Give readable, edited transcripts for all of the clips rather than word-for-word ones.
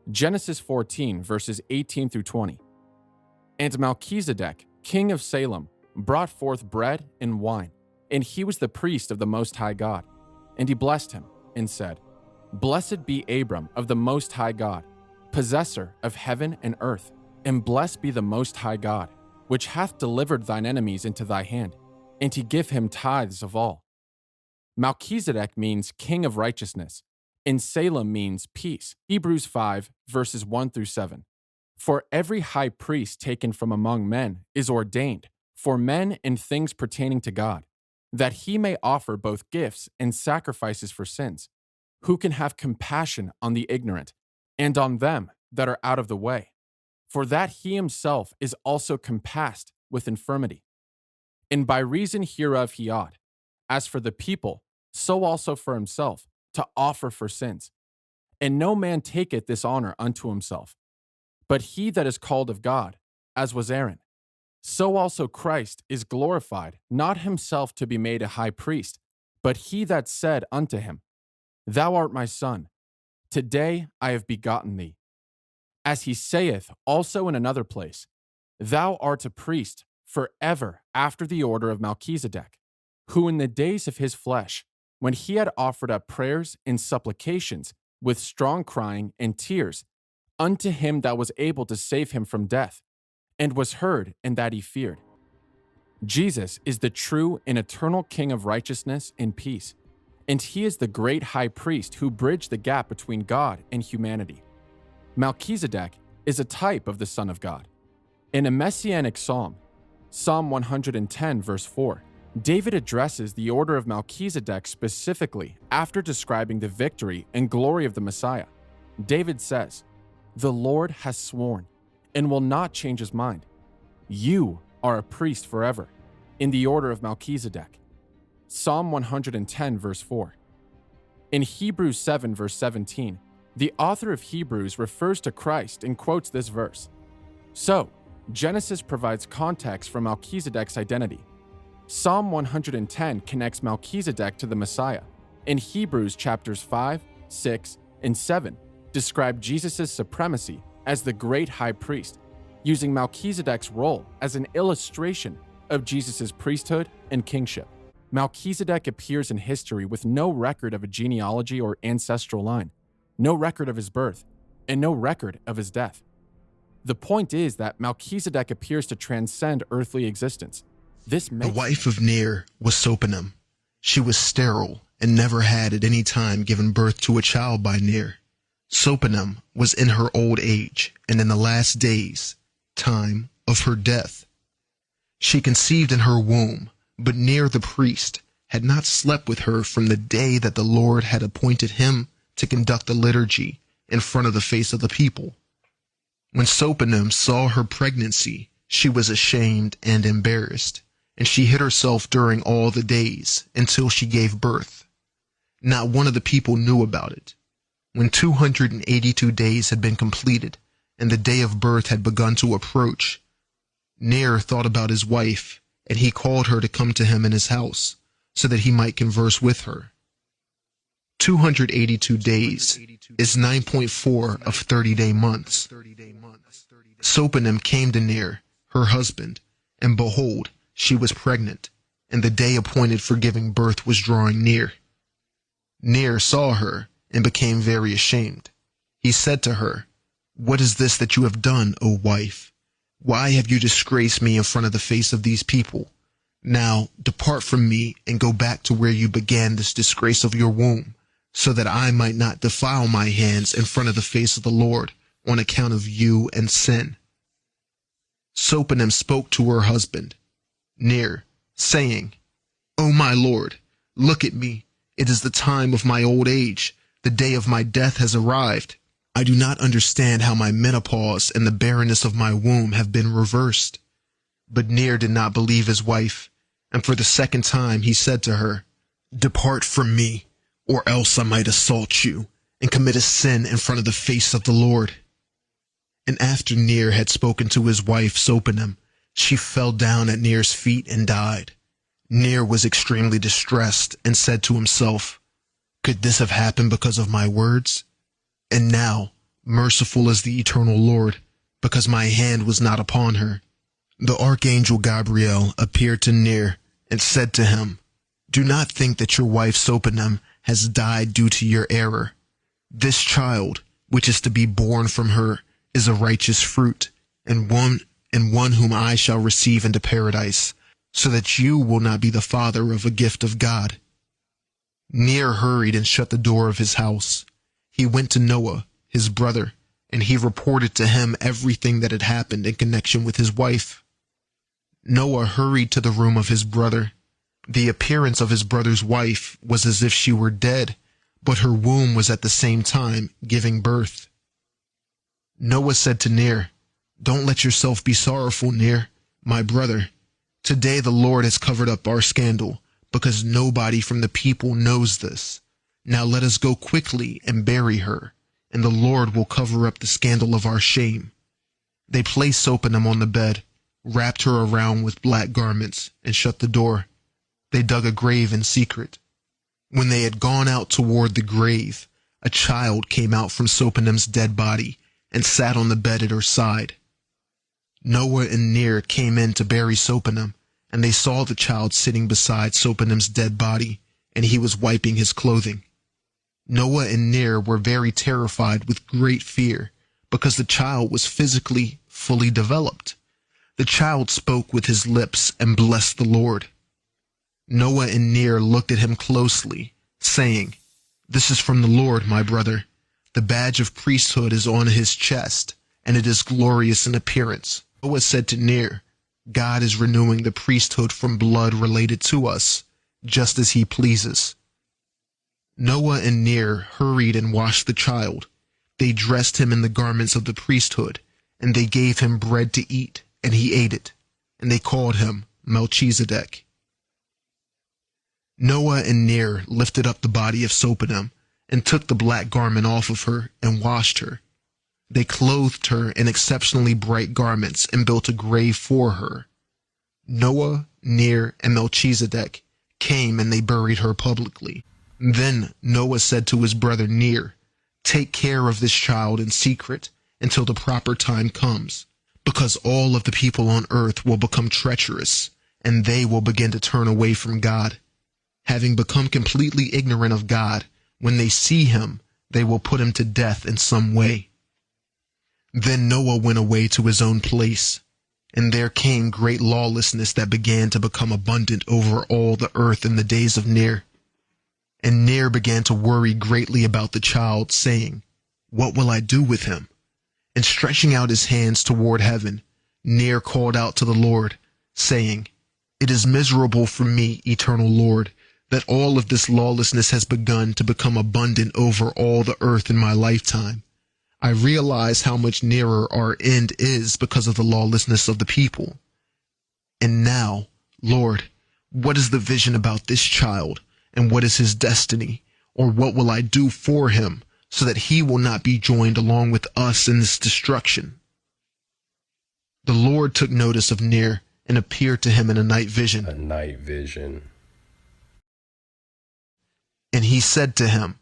Genesis 14, verses 18 through 20. And Melchizedek, king of Salem, brought forth bread and wine, and he was the priest of the Most High God. And he blessed him, and said, Blessed be Abram of the Most High God, possessor of heaven and earth, and blessed be the Most High God, which hath delivered thine enemies into thy hand, and to give him tithes of all. Melchizedek means king of righteousness, and Salem means peace. Hebrews 5, verses 1 through 7. For every high priest taken from among men is ordained for men in things pertaining to God, that he may offer both gifts and sacrifices for sins, who can have compassion on the ignorant and on them that are out of the way, for that he himself is also compassed with infirmity. And by reason hereof he ought, as for the people, so also for himself, to offer for sins. And no man taketh this honor unto himself, but he that is called of God, as was Aaron. So also Christ is glorified, not himself to be made a high priest, but he that said unto him, Thou art my son, today I have begotten thee. As he saith also in another place, Thou art a priest forever after the order of Melchizedek, who in the days of his flesh, when he had offered up prayers and supplications with strong crying and tears unto him that was able to save him from death, and was heard in that he feared. Jesus is the true and eternal King of righteousness and peace, and he is the great high priest who bridged the gap between God and humanity. Melchizedek is a type of the Son of God. In a Messianic psalm, Psalm 110, verse 4, David addresses the order of Melchizedek specifically after describing the victory and glory of the Messiah. David says, The Lord has sworn and will not change his mind. You are a priest forever, in the order of Melchizedek. Psalm 110, verse 4. In Hebrews 7, verse 17, the author of Hebrews refers to Christ and quotes this verse. So, Genesis provides context for Melchizedek's identity. Psalm 110 connects Melchizedek to the Messiah, and Hebrews chapters 5, 6, and 7 describe Jesus' supremacy as the great high priest, using Melchizedek's role as an illustration of Jesus' priesthood and kingship. Melchizedek appears in history with no record of a genealogy or ancestral line, no record of his birth, and no record of his death. The point is that Melchizedek appears to transcend earthly existence. The wife of Ner was Sopanim. She was sterile and never had at any time given birth to a child by Ner. Sopanim was in her old age and in the last days, time of her death. She conceived in her womb, but Ner the priest had not slept with her from the day that the Lord had appointed him to conduct the liturgy in front of the face of the people. When Sopanim saw her pregnancy, she was ashamed and embarrassed, and she hid herself during all the days until she gave birth. Not one of the people knew about it. When 282 days had been completed and the day of birth had begun to approach, Ner thought about his wife, and he called her to come to him in his house so that he might converse with her. 282 days is 9.4 of 30-day months. Sopanim came to Ner, her husband, and behold, she was pregnant, and the day appointed for giving birth was drawing near. Ner saw her and became very ashamed. He said to her, What is this that you have done, O wife? Why have you disgraced me in front of the face of these people? Now depart from me and go back to where you began this disgrace of your womb, so that I might not defile my hands in front of the face of the Lord on account of you and sin. Sopanim spoke to her husband, Ner, saying, O my Lord, look at me. It is the time of my old age. The day of my death has arrived. I do not understand how my menopause and the barrenness of my womb have been reversed. But Ner did not believe his wife, and for the second time he said to her, Depart from me, or else I might assault you and commit a sin in front of the face of the Lord. And after Ner had spoken to his wife Sopanim, she fell down at Ner's feet and died. Ner was extremely distressed and said to himself, Could this have happened because of my words? And now, Merciful is the eternal Lord, because my hand was not upon her. The archangel Gabriel appeared to Ner and said to him, Do not think that your wife Sopanem has died due to your error. This child, which is to be born from her, is a righteous fruit, and one whom I shall receive into paradise, so that you will not be the father of a gift of God. Ner hurried and shut the door of his house. He went to Noah, his brother, and he reported to him everything that had happened in connection with his wife. Noah hurried to the room of his brother. The appearance of his brother's wife was as if she were dead, but her womb was at the same time giving birth. Noah said to Ner, Don't let yourself be sorrowful, Ner, my brother. Today the Lord has covered up our scandal, because nobody from the people knows this. Now let us go quickly and bury her, and the Lord will cover up the scandal of our shame. They placed Sopanem on the bed, wrapped her around with black garments, and shut the door. They dug a grave in secret. When they had gone out toward the grave, a child came out from Sopanem's dead body and sat on the bed at her side. Noah and Ner came in to bury Sopanem, and they saw the child sitting beside Sopanem's dead body, and he was wiping his clothing. Noah and Ner were very terrified with great fear, because the child was physically fully developed. The child spoke with his lips and blessed the Lord. Noah and Ner looked at him closely, saying, This is from the Lord, my brother. The badge of priesthood is on his chest, and it is glorious in appearance. Noah said to Ner, God is renewing the priesthood from blood related to us, just as he pleases. Noah and Ner hurried and washed the child. They dressed him in the garments of the priesthood, and they gave him bread to eat, and he ate it, and they called him Melchizedek. Noah and Ner lifted up the body of Sopanem, and took the black garment off of her and washed her. They clothed her in exceptionally bright garments and built a grave for her. Noah, Ner, and Melchizedek came and they buried her publicly. Then Noah said to his brother Ner, Take care of this child in secret until the proper time comes, because all of the people on earth will become treacherous, and they will begin to turn away from God. Having become completely ignorant of God, when they see him, they will put him to death in some way. Then Noah went away to his own place, and there came great lawlessness that began to become abundant over all the earth in the days of Ner. And Ner began to worry greatly about the child, saying, What will I do with him? And stretching out his hands toward heaven, Ner called out to the Lord, saying, It is miserable for me, eternal Lord, that all of this lawlessness has begun to become abundant over all the earth in my lifetime. I realize how much nearer our end is because of the lawlessness of the people. And now, Lord, what is the vision about this child, and what is his destiny, or what will I do for him, so that he will not be joined along with us in this destruction? The Lord took notice of Ner and appeared to him in a night vision. A night vision. And he said to him,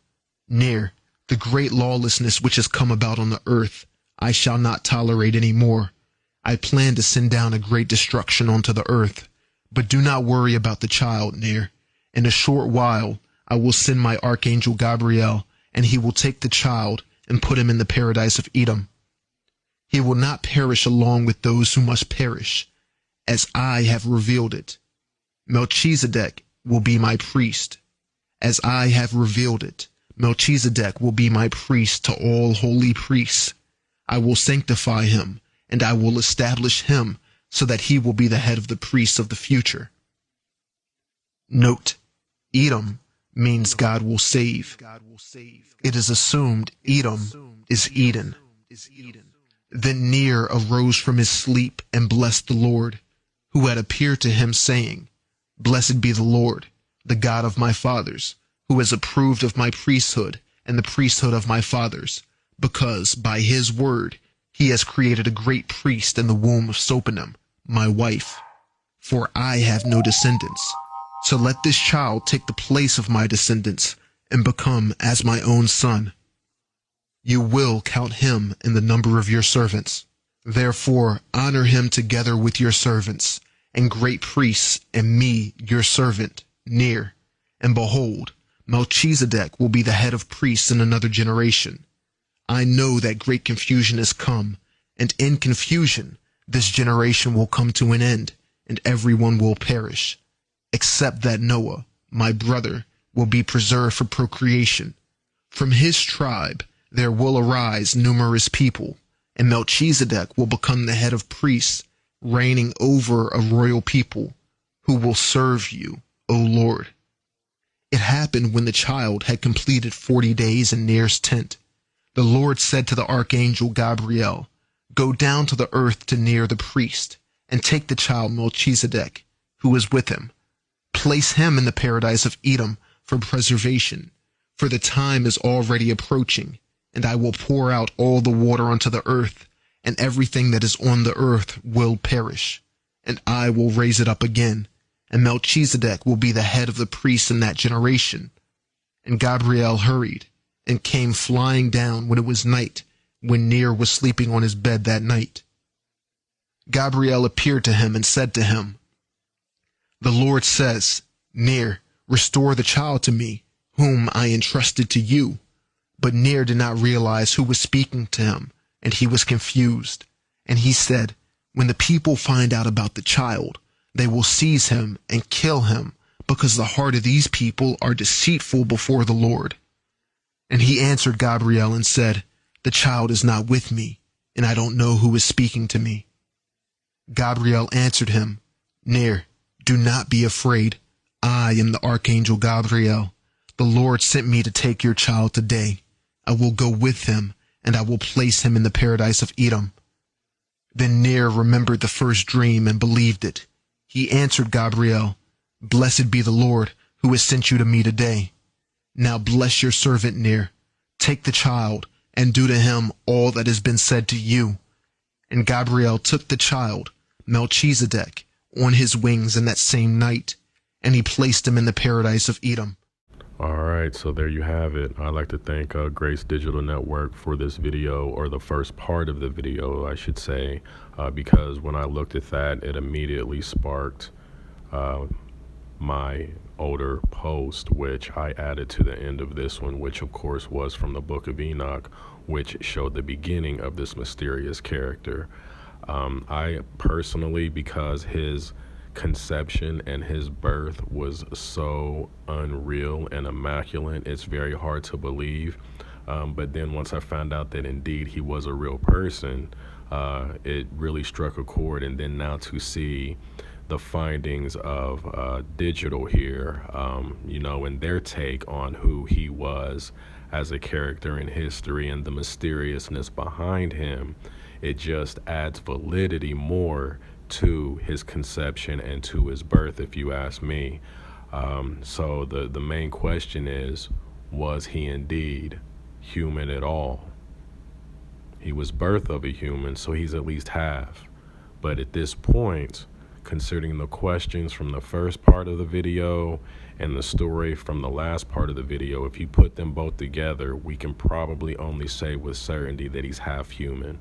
Ner, the great lawlessness which has come about on the earth, I shall not tolerate any more. I plan to send down a great destruction onto the earth. But do not worry about the child, Ner. In a short while, I will send my archangel Gabriel, and he will take the child and put him in the paradise of Edom. He will not perish along with those who must perish, as I have revealed it. Melchizedek will be my priest. As I have revealed it, Melchizedek will be my priest to all holy priests. I will sanctify him, and I will establish him so that he will be the head of the priests of the future. Note, Edom means God will save. It is assumed Edom is Eden. Then Ner arose from his sleep and blessed the Lord, who had appeared to him, saying, Blessed be the Lord, the God of my fathers, who has approved of my priesthood and the priesthood of my fathers, because by his word he has created a great priest in the womb of Sopanem, my wife. For I have no descendants, so let this child take the place of my descendants and become as my own son. You will count him in the number of your servants. Therefore, honor him together with your servants, and great priests, and me, your servant, near. And behold, Melchizedek will be the head of priests in another generation. I know that great confusion has come, and in confusion this generation will come to an end, and everyone will perish, except that Noah, my brother, will be preserved for procreation. From his tribe there will arise numerous people, and Melchizedek will become the head of priests, reigning over a royal people, who will serve you, O Lord. It happened when the child had completed 40 days in Ner's tent. The Lord said to the archangel Gabriel, Go down to the earth to Ner the priest, and take the child Melchizedek, who is with him. Place him in the paradise of Edom for preservation, for the time is already approaching, and I will pour out all the water onto the earth, and everything that is on the earth will perish. And I will raise it up again, and Melchizedek will be the head of the priests in that generation. And Gabriel hurried, and came flying down when it was night, when Ner was sleeping on his bed that night. Gabriel appeared to him and said to him, The Lord says, Ner, restore the child to me, whom I entrusted to you. But Ner did not realize who was speaking to him, and he was confused. And he said, When the people find out about the child, they will seize him and kill him, because the heart of these people are deceitful before the Lord. And he answered Gabriel and said, The child is not with me, and I don't know who is speaking to me. Gabriel answered him, Ner, do not be afraid. I am the archangel Gabriel. The Lord sent me to take your child today. I will go with him, and I will place him in the paradise of Edom. Then Ner remembered the first dream and believed it. He answered Gabriel, Blessed be the Lord, who has sent you to me today. Now bless your servant Ner. Take the child, and do to him all that has been said to you. And Gabriel took the child, Melchizedek, on his wings in that same night, and he placed him in the paradise of Edom. All right, so there you have it. I'd like to thank Grace Digital Network for this video, or the first part of the video, I should say, because when I looked at that, it immediately sparked my older post, which I added to the end of this one, which of course was from the Book of Enoch, which showed the beginning of this mysterious character. I personally, because his conception and his birth was so unreal and immaculate, it's very hard to believe. But then once I found out that indeed he was a real person, it really struck a chord. And then now to see the findings of digital here, and their take on who he was as a character in history and the mysteriousness behind him, it just adds validity more to his conception and to his birth, if you ask me. So the main question is, was he indeed human at all? He was birth of a human, so he's at least half. But at this point, considering the questions from the first part of the video and the story from the last part of the video, if you put them both together, we can probably only say with certainty that he's half human.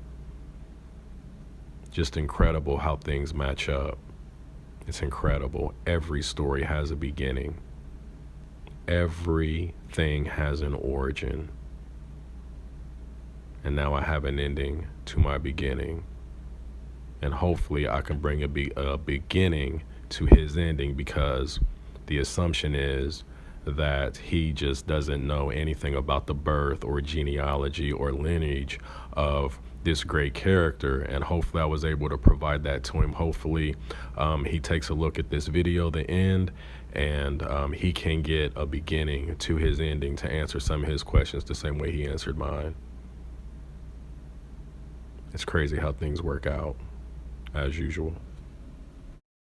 Just incredible how things match up. It's incredible. Every story has a beginning. Everything has an origin. And now I have an ending to my beginning. And hopefully I can bring a beginning to his ending, because the assumption is that he just doesn't know anything about the birth or genealogy or lineage of this great character, and hopefully I was able to provide that to him. Hopefully he takes a look at this video, the end, and he can get a beginning to his ending to answer some of his questions the same way he answered mine. It's crazy how things work out, as usual.